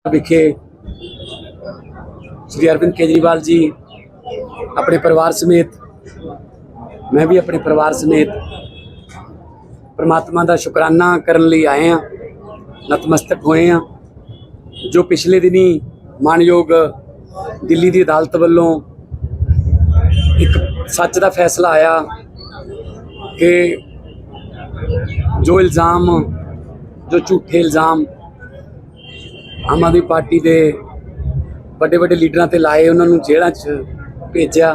विखे श्री अरविंद केजरीवाल जी अपने परिवार समेत, मैं भी अपने परिवार समेत परमात्मा का शुकराना करने लिए आए हैं, नतमस्तक होए हैं। जो पिछले दिनी मानयोग दिल्ली की अदालत वालों एक सच का फैसला आया कि जो इल्ज़ाम, जो झूठे इल्ज़ाम आम आदमी पार्टी के बड़े बड़े लीडर ते लाए, उन्होंने जेलों च भेजा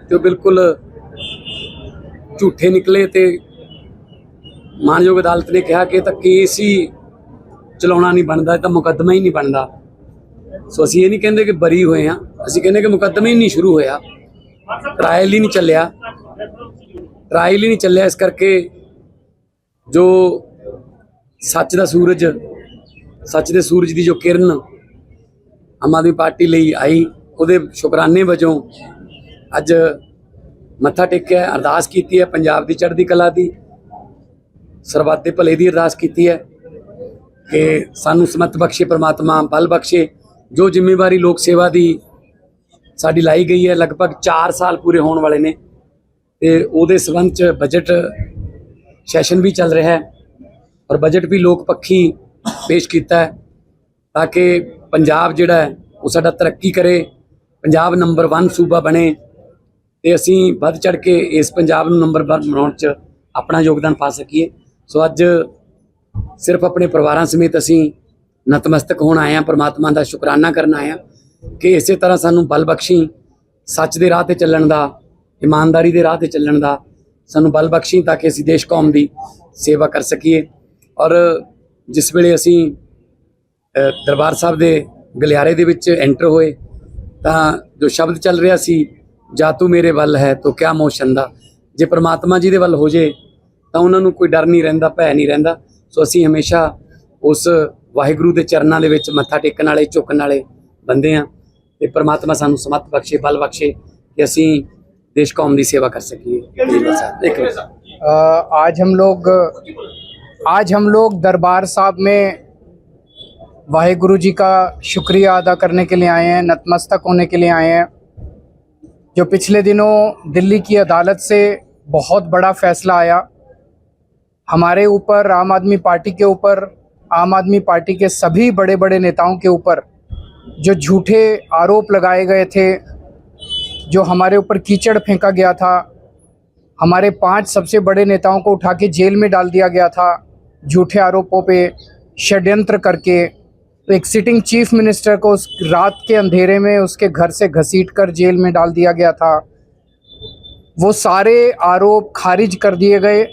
तो बिल्कुल झूठे निकले। तो मानयोग अदालत ने कहा कि केस ही चलाना नहीं बनता, तो मुकदमा ही नहीं बनता। सो असीं ये नहीं कहते कि बरी हुए हैं, असीं कहते कि मुकदमा ही नहीं शुरू होया, ट्रायल ही नहीं चलिया, ट्रायल ही नहीं चलिया। इस करके जो सच का सूरज, सच के सूरज की जो किरण आम आदमी पार्टी ਲਈ आई, ਉਹਦੇ शुकराने वजों अज मत्था टेकिया, अरदास की है पंजाब की चढ़ती कला की, सरबत के भले की अरदास की है कि सानू समत बख्शे परमात्मा, बल बख्शे। जो जिम्मेवारी लोक सेवा की साड़ी लाई गई है, लगभग 4 साल पूरे होने वाले ने, तो उहदे संबंध च बजट सैशन भी चल रहा है और बजट भी लोक पक्षी पेश किया है ताकि पंजाब जिहड़ा है वो साडा तरक्की करे, पंजाब नंबर 1 सूबा बने, तो असीं वध चढ़ के इस पंजाब नूं नंबर 1 बनाउण च अपना योगदान पा सकीए। सो अज सिर्फ अपने परिवारां समेत असीं नतमस्तक होण आए हैं, परमात्मा का शुकराना करन आए हैं कि इस तरह सानूं बल बख्शी, सच के राह ते चलण दा, ईमानदारी के राह ते चलण दा सानूं बल बख्शी, ताकि असीं देश कौम की सेवा कर सकीए। और जिस वेले असीं दरबार साहब के गलियारे दे विच एंटर होए तो जो शब्द चल रहा सी, जा तू मेरे वल है तो क्या मोह छंदा, जे परमात्मा जी दे वल हो जाए तो उन्होंने कोई डर नहीं रहिंदा, भय नहीं रहिंदा। सो असीं हमेशा उस वाहिगुरू के चरणों के विच मत्था टेकण वाले, झुकण वाले बंदे हैं, ते परमात्मा सानूं समत बख्शे, बल बख्शे कि असीं देश कौम की सेवा कर सकीए। आज हम लोग दरबार साहब में वाहिगुरु जी का शुक्रिया अदा करने के लिए आए हैं, नतमस्तक होने के लिए आए हैं। जो पिछले दिनों दिल्ली की अदालत से बहुत बड़ा फैसला आया हमारे ऊपर, आम आदमी पार्टी के ऊपर, आम आदमी पार्टी के सभी बड़े बड़े नेताओं के ऊपर जो झूठे आरोप लगाए गए थे, जो हमारे ऊपर कीचड़ फेंका गया था, हमारे 5 सबसे बड़े नेताओं को उठा के जेल में डाल दिया गया था झूठे आरोपों पे षड्यंत्र करके। तो एक सिटिंग चीफ मिनिस्टर को उस रात के अंधेरे में उसके घर से घसीट कर जेल में डाल दिया गया था। वो सारे आरोप खारिज कर दिए गए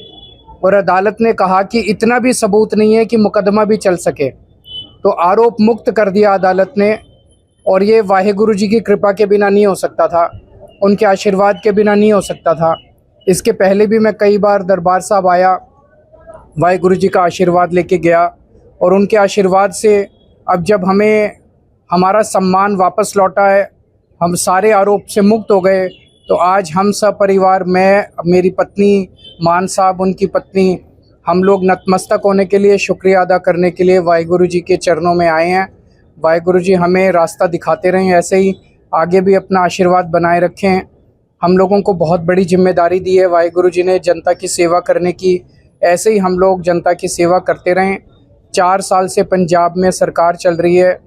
और अदालत ने कहा कि इतना भी सबूत नहीं है कि मुकदमा भी चल सके, तो आरोप मुक्त कर दिया अदालत ने। और ये वाहिगुरु जी की कृपा के बिना नहीं हो सकता था, उनके आशीर्वाद के बिना नहीं हो सकता था। इसके पहले भी मैं कई बार दरबार साहब आया, वाहिगुरु जी का आशीर्वाद लेके गया, और उनके आशीर्वाद से अब जब हमें हमारा सम्मान वापस लौटा है, हम सारे आरोप से मुक्त हो गए, तो आज हम सब परिवार, मैं, मेरी पत्नी मान साहब, उनकी पत्नी, हम लोग नतमस्तक होने के लिए, शुक्रिया अदा करने के लिए वाहिगुरु जी के चरणों में आए हैं। वाहिगुरु जी हमें रास्ता दिखाते रहें, ऐसे ही आगे भी अपना आशीर्वाद बनाए रखें। हम लोगों को बहुत बड़ी जिम्मेदारी दी है वाहिगुरु जी ने जनता की सेवा करने की, ऐसे ही हम लोग जनता की सेवा करते रहें। 4 साल से पंजाब में सरकार चल रही है,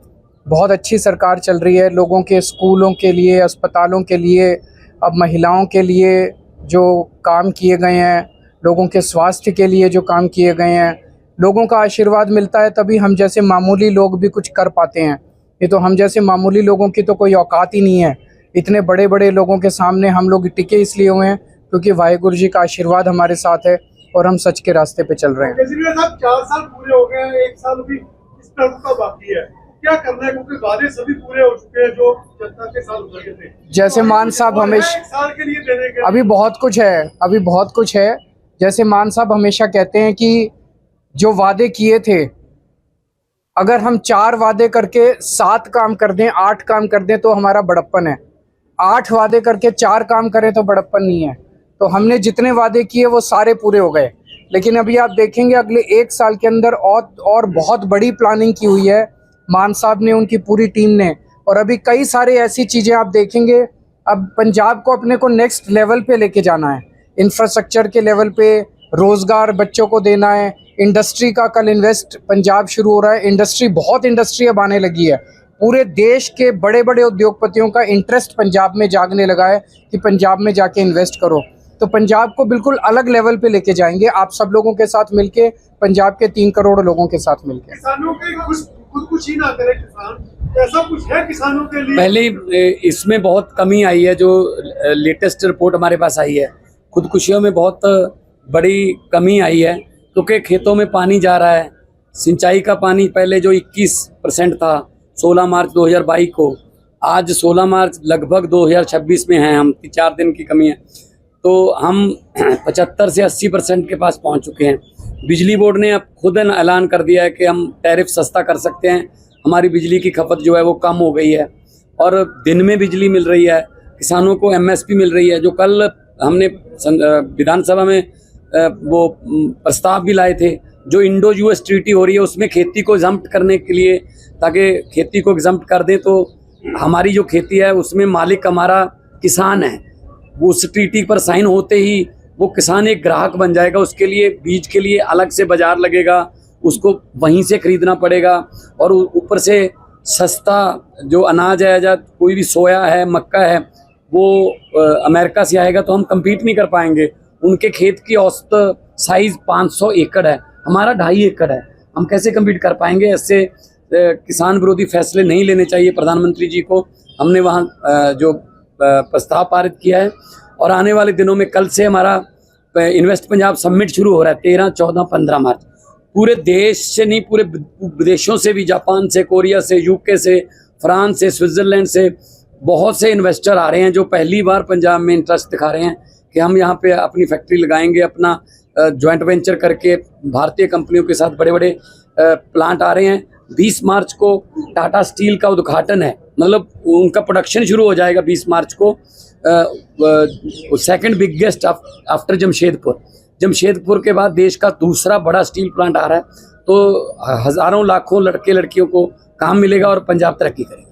बहुत अच्छी सरकार चल रही है। लोगों के स्कूलों के लिए, अस्पतालों के लिए, अब महिलाओं के लिए जो काम किए गए हैं, लोगों के स्वास्थ्य के लिए जो काम किए गए हैं, लोगों का आशीर्वाद मिलता है तभी हम जैसे मामूली लोग भी कुछ कर पाते हैं। ये तो हम जैसे मामूली लोगों की तो कोई औकात ही नहीं है। इतने बड़े बड़े लोगों के सामने हम लोग टिके इसलिए हुए हैं क्योंकि वाहिगुरु जी का आशीर्वाद हमारे साथ है और हम सच के रास्ते पे चल रहे हैं। केजरीवाल साहब 4 साल पूरे हो गए हैं, 1 साल भी इस टर्म का बाकी है, क्या करना है? क्योंकि वादे सभी पूरे हो चुके हैं जो जनता के साथ उतर गए थे। जैसे मान साहब हमेशा, 1 साल के लिए देने के अभी बहुत कुछ है। जैसे मान साहब हमेशा कहते हैं कि जो वादे किए थे, अगर हम 4 वादे करके 7 काम कर दें, 8 काम कर दें तो हमारा बड़प्पन है। 8 वादे करके 4 काम करें तो बड़प्पन नहीं है। तो हमने जितने वादे किए वो सारे पूरे हो गए, लेकिन अभी आप देखेंगे अगले 1 साल के अंदर और बहुत बड़ी प्लानिंग की हुई है मान साहब ने, उनकी पूरी टीम ने, और अभी कई सारे ऐसी चीज़ें आप देखेंगे। अब पंजाब को अपने को नेक्स्ट लेवल पे लेके जाना है, इंफ्रास्ट्रक्चर के लेवल पे, रोज़गार बच्चों को देना है, इंडस्ट्री का कल इन्वेस्ट पंजाब शुरू हो रहा है। इंडस्ट्री, बहुत इंडस्ट्री अब आने लगी है, पूरे देश के बड़े बड़े उद्योगपतियों का इंटरेस्ट पंजाब में जागने लगा है कि पंजाब में जाके इन्वेस्ट करो। तो पंजाब को बिल्कुल अलग लेवल पे लेके जाएंगे, आप सब लोगों के साथ मिलके, पंजाब के 3 करोड़ लोगों के साथ मिलके। किसानों की खुदकुशी ना करे किसान, ऐसा कुछ है किसानों के लिए? पहले इसमें बहुत कमी आई है, जो लेटेस्ट रिपोर्ट हमारे पास आई है, खुदकुशियों में बहुत बड़ी कमी आई है, क्योंकि खेतों में पानी जा रहा है। सिंचाई का पानी पहले जो 21% था 16 मार्च 2022 को, आज 16 मार्च लगभग 2026 में हैं हम, 4 दिन की कमी है, तो हम 75 से 80% के पास पहुंच चुके हैं। बिजली बोर्ड ने अब खुद ऐलान कर दिया है कि हम टैरिफ सस्ता कर सकते हैं, हमारी बिजली की खपत जो है वो कम हो गई है और दिन में बिजली मिल रही है, किसानों को एमएसपी मिल रही है। जो कल हमने विधानसभा में वो प्रस्ताव भी लाए थे, जो इंडो यूएस ट्रीटी हो रही है उसमें खेती को एग्जम्प्ट करने के लिए, ताकि खेती को एग्जम्प्ट कर दें तो हमारी जो खेती है उसमें मालिक हमारा किसान है, वो उस ट्रीटी पर साइन होते ही वो किसान एक ग्राहक बन जाएगा। उसके लिए बीज के लिए अलग से बाजार लगेगा, उसको वहीं से खरीदना पड़ेगा, और ऊपर से सस्ता जो अनाज है, या कोई भी सोया है, मक्का है, वो अमेरिका से आएगा तो हम compete नहीं कर पाएंगे। उनके खेत की औसत साइज 500 एकड़ है, हमारा 2.5 एकड़ है, हम कैसे compete कर पाएंगे? ऐसे किसान विरोधी फैसले नहीं लेने चाहिए प्रधानमंत्री जी को। हमने वहाँ जो प्रस्ताव पारित किया है, और आने वाले दिनों में कल से हमारा इन्वेस्ट पंजाब समिट शुरू हो रहा है 13, 14, 15 मार्च। पूरे देश से नहीं, पूरे विदेशों से भी, जापान से, कोरिया से, यूके से, फ्रांस से, स्विट्ज़रलैंड से बहुत से इन्वेस्टर आ रहे हैं जो पहली बार पंजाब में इंटरेस्ट दिखा रहे हैं कि हम यहाँ पे अपनी फैक्ट्री लगाएंगे। अपना जॉइंट वेंचर करके भारतीय कंपनियों के साथ बड़े बड़े प्लांट आ रहे हैं। 20 मार्च को टाटा स्टील का उद्घाटन है, मतलब उनका प्रोडक्शन शुरू हो जाएगा 20 मार्च को। सेकंड बिगेस्ट आफ्टर जमशेदपुर के बाद देश का दूसरा बड़ा स्टील प्लांट आ रहा है। तो हज़ारों लाखों लड़के लड़कियों को काम मिलेगा और पंजाब तरक्की करेगा।